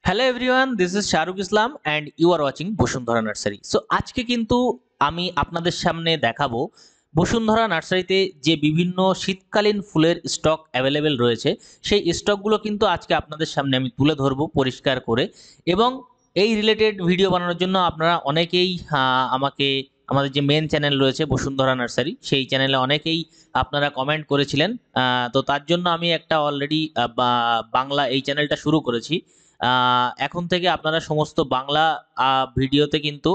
Hello everyone, this is Shahrukh Islam and you are watching Bashundhara nursery. So আজকে কিন্তু আমি আপনাদের সামনে দেখাবো বসুন্ধরা নার্সারিতে যে বিভিন্ন শীতকালীন ফুলের স্টক অ্যাভেলেবেল রয়েছে, সেই স্টকগুলো কিন্তু আজকে আপনাদের সামনে আমি তুলে ধরবো পরিষ্কার করে। এবং এই রিলেটেড ভিডিও বানানোর জন্য আপনারা অনেকেই আমাকে আমাদের যে মেন চ্যানেল রয়েছে বসুন্ধরা নার্সারি, সেই চ্যানেলে অনেকেই আপনারা কমেন্ট করেছিলেন। তো তার জন্য আমি একটা অলরেডি বাংলা এই চ্যানেলটা শুরু করেছি। এখন থেকে আপনারা সমস্ত বাংলা ভিডিওতে কিন্তু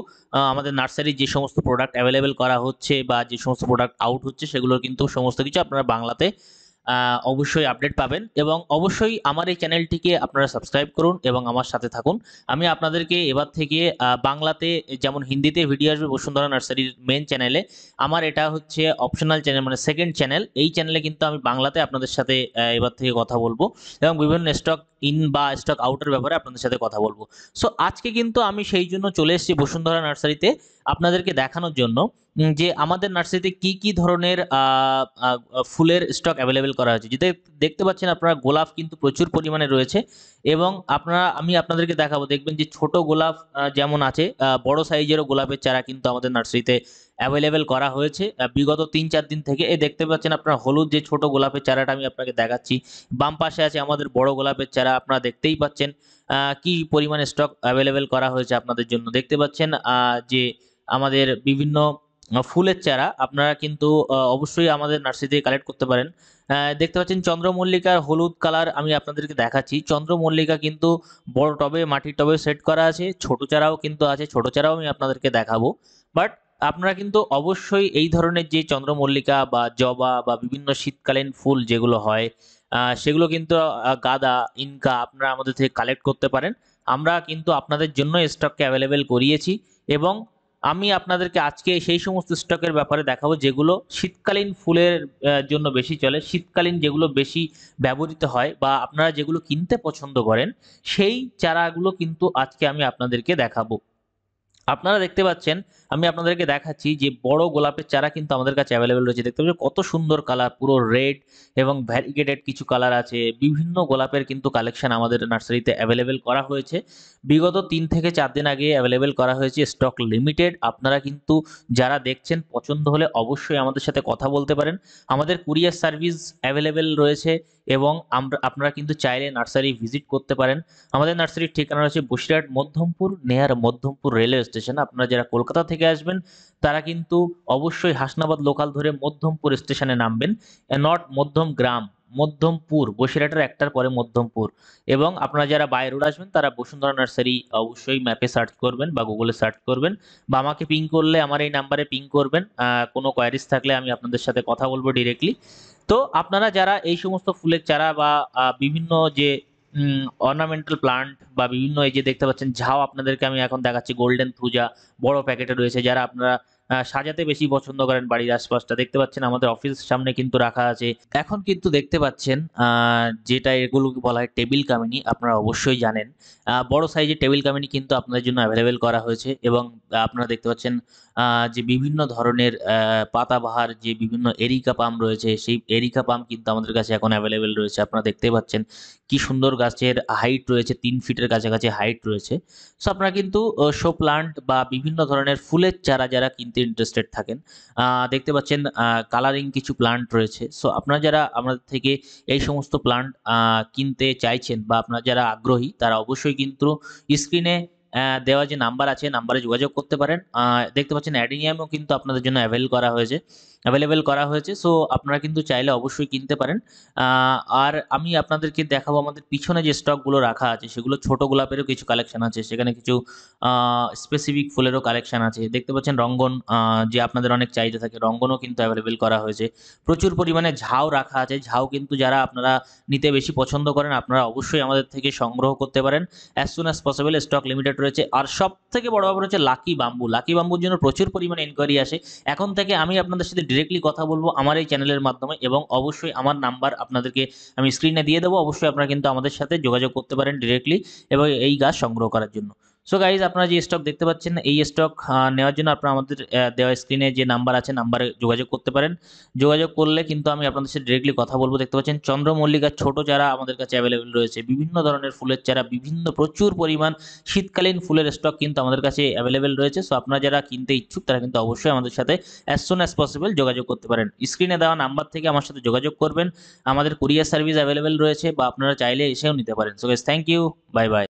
আমাদের নার্সারির যে সমস্ত প্রোডাক্ট অ্যাভেলেবেল করা হচ্ছে বা যে সমস্ত প্রোডাক্ট আউট হচ্ছে, সেগুলোর কিন্তু সমস্ত কিছু আপনারা বাংলাতে অবশ্যই আপডেট পাবেন। এবং অবশ্যই আমার এই চ্যানেলটিকে আপনারা সাবস্ক্রাইব করুন এবং আমার সাথে থাকুন। আমি আপনাদেরকে এবার থেকে বাংলাতে যেমন হিন্দিতে ভিডিও আসবে বসুন্ধরা নার্সারির মেন চ্যানেলে, আমার এটা হচ্ছে অপশনাল চ্যানেল, মানে সেকেন্ড চ্যানেল। এই চ্যানেলে কিন্তু আমি বাংলাতে আপনাদের সাথে এবার থেকে কথা বলবো এবং বিভিন্ন স্টক ইন বা স্টক আউটের ব্যাপারে আপনাদের সাথে কথা বলবো। সো আজকে কিন্তু আমি সেই জন্য চলে এসেছি বসুন্ধরা নার্সারিতে আপনাদেরকে দেখানোর জন্য যে আমাদের নার্সারিতে কি কি ধরনের ফুলের স্টক অ্যাভেলেবেল করা হয়েছে। যেটা দেখতে পাচ্ছেন আপনারা, গোলাপ কিন্তু প্রচুর পরিমাণে রয়েছে। এবং আমি আপনাদেরকে দেখাবো, দেখবেন যে ছোট গোলাপ যেমন আছে, বড় সাইজেরও গোলাপের চারা কিন্তু আমাদের নার্সারিতে অ্যাভেলেবেল করা হয়েছে বিগত ৩-৪ দিন থেকে। দেখতে পাচ্ছেন আপনারা হলুদ যে ছোট গোলাপের চারাটা আমি আপনাকে দেখাচ্ছি। বাম পাশে আছে আমাদের বড় গোলাপের চারা, আপনারা দেখতেই পাচ্ছেন কি পরিমাণে স্টক অ্যাভেলেবেল করা হয়েছে আপনাদের জন্য। দেখতে পাচ্ছেন যে আমাদের বিভিন্ন ফুলের চারা আপনারা কিন্তু অবশ্যই আমাদের নার্সারি থেকে কালেক্ট করতে পারেন। দেখতে পাচ্ছেন চন্দ্রমল্লিকার হলুদ কালার আমি আপনাদেরকে দেখাচ্ছি। চন্দ্রমল্লিকা কিন্তু বড় টবে, মাটির টবে সেট করা আছে, ছোট চারাও কিন্তু আছে, ছোট চারাও আমি আপনাদেরকে দেখাবো। বাট আপনারা কিন্তু অবশ্যই এই ধরনের যে চন্দ্রমল্লিকা বা জবা বা বিভিন্ন শীতকালীন ফুল যেগুলো হয়, সেগুলো কিন্তু গাঁদা, ইনকা আপনারা আমাদের থেকে কালেক্ট করতে পারেন। আমরা কিন্তু আপনাদের জন্য স্টককে অ্যাভেলেবেল করিয়েছি। এবং আমি আপনাদেরকে আজকে সেই সমস্ত স্টকের ব্যাপারে দেখাবো যেগুলো শীতকালীন ফুলের জন্য বেশি চলে, শীতকালীন যেগুলো বেশি ব্যবহৃত হয় বা আপনারা যেগুলো কিনতে পছন্দ করেন, সেই চারাগুলো কিন্তু আজকে আমি আপনাদেরকে দেখাবো। আপনারা দেখতে পাচ্ছেন, আমি আপনাদেরকে দেখাচ্ছি যে বড় গোলাপের চারা কিন্তু আমাদের কাছে অ্যাভেলেবেল রয়েছে। দেখতে পাচ্ছেন কত সুন্দর কালার, পুরো রেড এবং ভ্যারিগেটেড কিছু কালার আছে। বিভিন্ন গোলাপের কিন্তু কালেকশন আমাদের নার্সারিতে অ্যাভেলেবেল করা হয়েছে। বিগত 3 থেকে 4 দিন আগে অ্যাভেলেবেল করা হয়েছে, স্টক লিমিটেড। আপনারা কিন্তু যারা দেখছেন, পছন্দ হলে অবশ্যই আমাদের সাথে কথা বলতে পারেন। আমাদের কুরিয়ার সার্ভিস অ্যাভেলেবেল রয়েছে এবং আপনারা কিন্তু চাইলে নার্সারি ভিজিট করতে পারেন। আমাদের নার্সারির ঠিকানা রয়েছে বসিরহাট মধ্যমপুর, নেয়ার মধ্যমপুর রেলওয়ে স্টেশন। আপনারা যারা কলকাতা থেকে আসবেন তারা কিন্তু অবশ্যই হাসনাবাদ লোকাল ধরে মধ্যমপুর স্টেশনে নামবেন, নট মধ্যম গ্রাম, মধ্যমপুর, বসিরহাটের একটার পরে মধ্যমপুর। এবং আপনারা যারা বাই রোড আসবেন তারা বসুন্ধরা নার্সারি অবশ্যই ম্যাপে সার্চ করবেন বা গুগলে সার্চ করবেন বা আমাকে পিং করলে আমার এই নাম্বারে পিং করবেন। কোনো কোয়ারিজ থাকলে আমি আপনাদের সাথে কথা বলবো ডিরেক্টলি। তো আপনারা যারা এই সমস্ত ফুলের চারা বা বিভিন্ন যে অর্নামেন্টাল প্লান্ট বা বিভিন্ন, এই যে দেখতে পাচ্ছেন ঝাউ আপনাদেরকে আমি এখন দেখাচ্ছি, গোল্ডেন থুজা বড় প্যাকেটে রয়েছে, যারা আপনারা সাজাতে বেশি পছন্দ করেন বাড়ির আশপাশটা। দেখতে পাচ্ছেন আমাদের অফিস সামনে কিন্তু রাখা আছে। এখন কিন্তু দেখতে পাচ্ছেন যেটা এগুলোকে বলা হয় টেবিল কামিনী, আপনারা অবশ্যই জানেন। বড় সাইজের টেবিল কামিনী কিন্তু আপনাদের জন্য অ্যাভেলেবেল করা হয়েছে। এবং আপনারা দেখতে পাচ্ছেন যে বিভিন্ন ধরনের পাতাবাহার যে বিভিন্ন এরিকা পাম রয়েছে, সেই এরিকা পাম কিন্তু আমাদের কাছে এখন অ্যাভেলেবেল রয়েছে। আপনারা দেখতেই পাচ্ছেন কি সুন্দর গাছের হাইট রয়েছে, 3 ফিটের কাছাকাছি হাইট রয়েছে। সো আপনারা কিন্তু শো প্লান্ট বা বিভিন্ন ধরনের ফুলের চারা যারা কিনতে ইন্টারেস্টেড থাকেন, দেখতে পাচ্ছেন কালারিং কিছু প্লান্ট রয়েছে। সো আপনারা যারা আমাদের থেকে এই সমস্ত প্লান্ট কিনতে চাইছেন বা আপনারা যারা আগ্রহী, তারা অবশ্যই কিন্তু স্ক্রিনে দেওয়া যে নাম্বার আছে, নাম্বারে যোগাযোগ করতে পারেন। দেখতে পাচ্ছেন অ্যাডিনিয়ামও কিন্তু আপনাদের জন্য অ্যাভেলেবেল করা হয়েছে। সো আপনারা কিন্তু চাইলে অবশ্যই কিনতে পারেন। আর আমি আপনাদেরকে দেখাবো আমাদের পিছনে যে স্টকগুলো রাখা আছে, সেগুলো ছোট গোলাপেরও কিছু কালেকশন আছে, সেখানে কিছু স্পেসিফিক ফুলেরও কালেকশন আছে। দেখতে পাচ্ছেন রঙ্গন, যে আপনাদের অনেক চাহিদা থাকে, রঙ্গনও কিন্তু অ্যাভেলেবেল করা হয়েছে। প্রচুর পরিমাণে ঝাউ রাখা আছে। ঝাউ কিন্তু যারা আপনারা নিতে বেশি পছন্দ করেন, আপনারা অবশ্যই আমাদের থেকে সংগ্রহ করতে পারেন। As soon as possible stock limited রয়েছে। আর সব থেকে বড় ব্যাপার হচ্ছে লাকি বাম্বু। লাকি বাম্বুর জন্য প্রচুর পরিমাণে ইনকোয়ারি আসে। এখন থেকে আমি আপনাদের সাথে ডিরেক্টলি কথা বলবো আমার এই চ্যানেলের মাধ্যমে, এবং অবশ্যই আমার নাম্বার আপনাদেরকে আমি স্ক্রিনে দিয়ে দেবো। অবশ্যই আপনারা কিন্তু আমাদের সাথে যোগাযোগ করতে পারেন ডিরেক্টলি এবং এই গাছ সংগ্রহ করার জন্য। সো গাইজ আপনারা যে স্টক দেখতে পাচ্ছেন এই স্টক নেওয়ার জন্য আপনারা আমাদের দেওয়া স্ক্রিনে যে নাম্বার আছে নাম্বারে যোগাযোগ করতে পারেন। যোগাযোগ করলে কিন্তু আমি আপনাদের সাথে ডিরেক্টলি কথা বলবো। দেখতে পাচ্ছেন চন্দ্রমল্লিকার ছোট চারা আমাদের কাছে অ্যাভেলেবেল রয়েছে, বিভিন্ন ধরনের ফুলের চারা, বিভিন্ন প্রচুর পরিমাণ শীতকালীন ফুলের স্টক কিন্তু আমাদের কাছে অ্যাভেলেবেল রয়েছে। সো আপনারা যারা কিনতে ইচ্ছুক তারা কিন্তু অবশ্যই আমাদের সাথে অ্যাজ সুন অ্যাজ পসিবল যোগাযোগ করতে পারেন। স্ক্রিনে দেওয়া নাম্বার থেকে আমার সাথে যোগাযোগ করবেন। আমাদের কুরিয়ার সার্ভিস অ্যাভেলেবেল রয়েছে, বা আপনারা চাইলে এসেও নিতে পারেন। So guys thank you, bye by.